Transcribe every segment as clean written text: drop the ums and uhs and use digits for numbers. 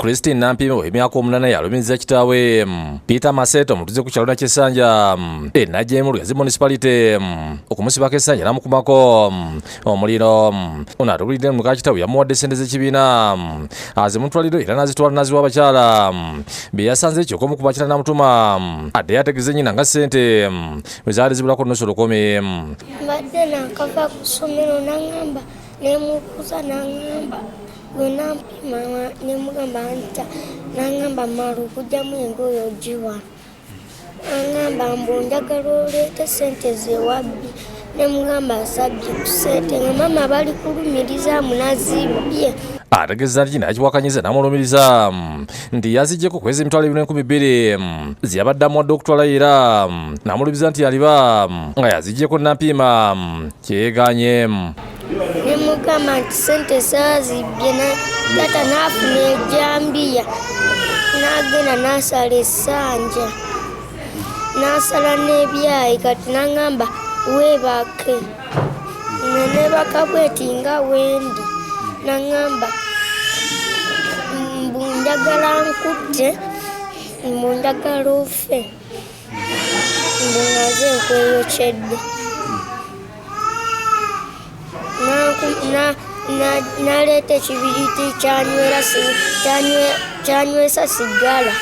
Christine Nampimo emyaka 8 yalumiza kitaawe Peter Maseto mutuze ku kyalo ky'Essanja najjemu Lugazi municipality okumusibako Essanja namukumako omuliro onatulidde mu kakitawe yamuwadde sente z'ekibiina azimutwaliro era nazitwala naziwa abakyala bye yasanze ekyoko mu kubakira namutuma adde yategeze nnyina nga sente bwe zaali zibulako nnusu lukumi. Mbadde nakava ku ssomero n'aŋŋamba nemubuuza n'aŋŋamba Gunampima nemugamba nta n'aŋŋamba mala okugyamu engoye ogiwa aŋŋamba mbu njagala oleete ssente zewabbi nemugamba nsabye ku ssente nga mama bali kulumirizaamu nazibye. Ategeza nti nakiwakanyiza namulumiriza nti yazijjeko kwezi emitwalo 2,200 ziyabaddamu wadde okutwala era namulumiza nti yaliba nga yazijjeko Nampima kyeganye. Nemugamba nti ssente saazibye taata n'afuna ejjambiya n'agenda n'asala Essanja n'asala n'ebyayi kati n'aŋŋamba weebake nga neebaka bweti nga wendi n'aŋŋamba mbu njagala nkutte mbu njagala ofe mbu ngaze nkweyokyedde naleeta ekibiriti kyanywesa sigala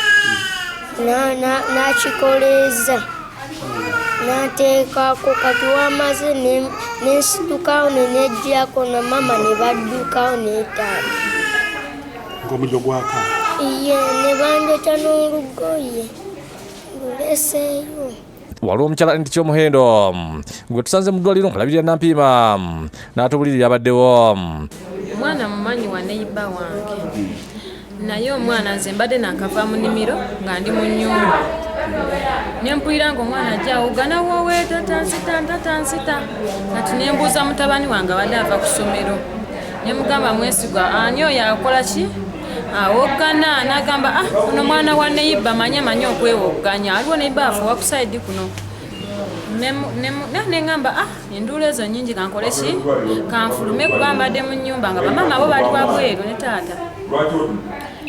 nakikoleeza nateekako kati wamaze nensitukawo nenejjako na mama ne baddukawo neetaata ng'omuliro gwaka iye ne banjota n'olugoye luleseeyo. Waliwo omukyala nti ky'omuhendo gwe tusanze mu ddwaliro ngalabirira Nampima n'atubulirira abaddewo. Omwana mumanyi wa neiba wange naye omwana nze mbadde nakava mu nnimiro nga ndi mu nnyumba nempulira ng'omwana ajja awugana wooweeta tansita kati nembuuza mutabani wange abadde ava ku ssomero nemugamba mwesigwa ani oyo akola ki awoggana n'agamba ono mwana wa neiba manya okwewogganya aliwo neiba afuwa ku saidi kuno neŋŋamba enduula ezo nnyingi kankole ki kanfulume kuba mbadde mu nnyumba nga bamama abo bali wabweru ne taata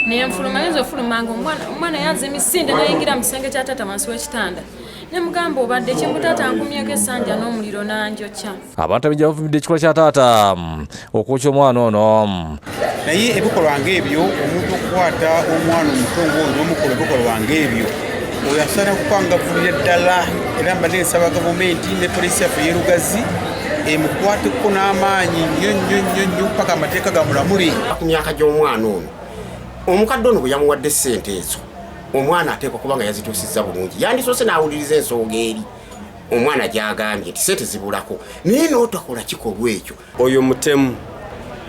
nenfuluma yinza ofuluma nga omwana yazza emisinde nayingira mu kisenge kya taata wansi w'ekitanda nemugamba obadde kyembutaata nkumyeko Essanja n'omuliro nanjokya. Abantu abijja bavumidde ekikola kya taata okwokya omwana ono. Naye ebikolwa ng'ebyo omuntu okukwata omwana omuto ng'oyo n'omukola ebikolwa ng'ebyo oyo asaana kukangavulira ddala era mbadde nsaba gavumenti ne poliisi yaffe y'e Lugazi emukwateko n'amaanyi nnyo paka amateeka gamulamule. Ku myaka gy'omwana ono omukadde ono bwe yamuwadde ssente ezo omwana ateekwa kuba nga yazituusizza bulungi yandisoose n'awuliriza ensonga eri omwana gy'agambye nti ssente zibulako naye n'otakola kikolwa ekyo. Oyo mutemu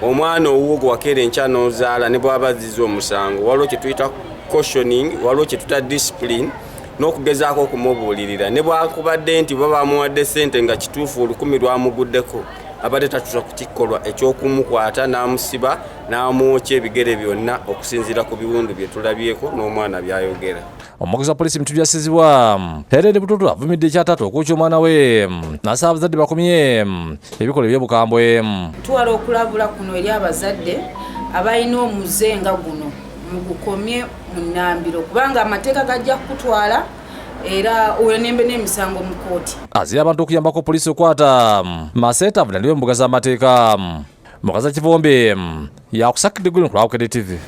omwana owuwo gwe wakeera enkya n'ozaala ne bw'aba azizza omusango waliwo kye tuyita cautioning waliwo kye tuta discipline n'okugezaako okumubuulirira ne bwakubadde nti baba bamuwadde ssente nga kituufu olukumi lwamuguddeko abadde tatuusa ku kikolwa eky'okumukwata n'amusiba n'amwokya ebigere byonna okusinziira ku biwundu bye tulabyeko n'omwana byayogera. Omukozi wa poliisi Mutulu Yasizibwa Herede Bututu avumidde ekyataata okwokya omwana we n'asaba abazadde bakomye ebikolwa eby'obukambwe. Tuwala okulabula kuno eri abazadde abalina omuze nga guno mugukomye mu nnambiro kubanga amateeka gajja kukutwala era owenembe n'emisango mu kooti. Azira abantu okuyambako poliisi okwata Maseto avunaanibwe mu mbuga z'amateeka. Mukaza Kivombe yakusakidde gulu ku Bukedde TV.